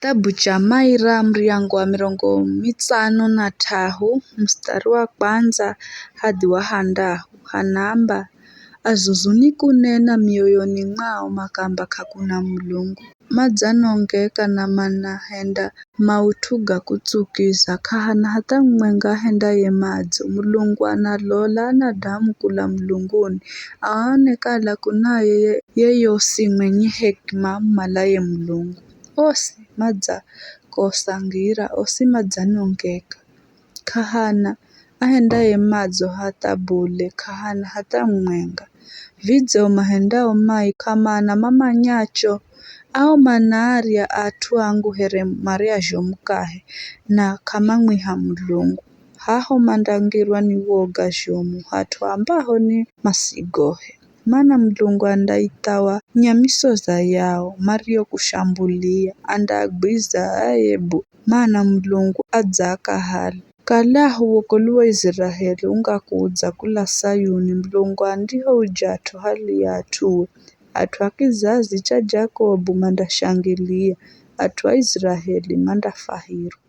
Kitabu cha Maira mriango wa 53 mstari wa kwanza hadi wa handahu hanamba azuzuni kunena mioyoni mwao makamba kakuna Mulungu. Madzanongeka na manahenda mautuga kutsukiza kahana hata mwenga henda ye madzo. Mulungu analola anadamu kula mlunguni aonekala kunaye yeyosi mwenye hekima malaye Mulungu. Osi madza kosangira osi madzanongeka kahana ahendaye madzo hata bule kahana hata mwenga vidzo mahendao mai kamana mamanyacho au manarya atwangu here maria zhomukahe na kamamwiha Mulungu haho mandangirwa ni woga zhomu hatu ambaho ni masigohe mana Mulungu andaitawa nyamisoza yao mario kushambulia andagwiza ayebu mana Mulungu adzaka hali kalahu wokoluwa Israheli ungakuudza kula Sayuni Mulungu andiho ujato hali yatuwe atwa kizazi cha Jakobu mandashangilia atwa Israheli mandafahirwa.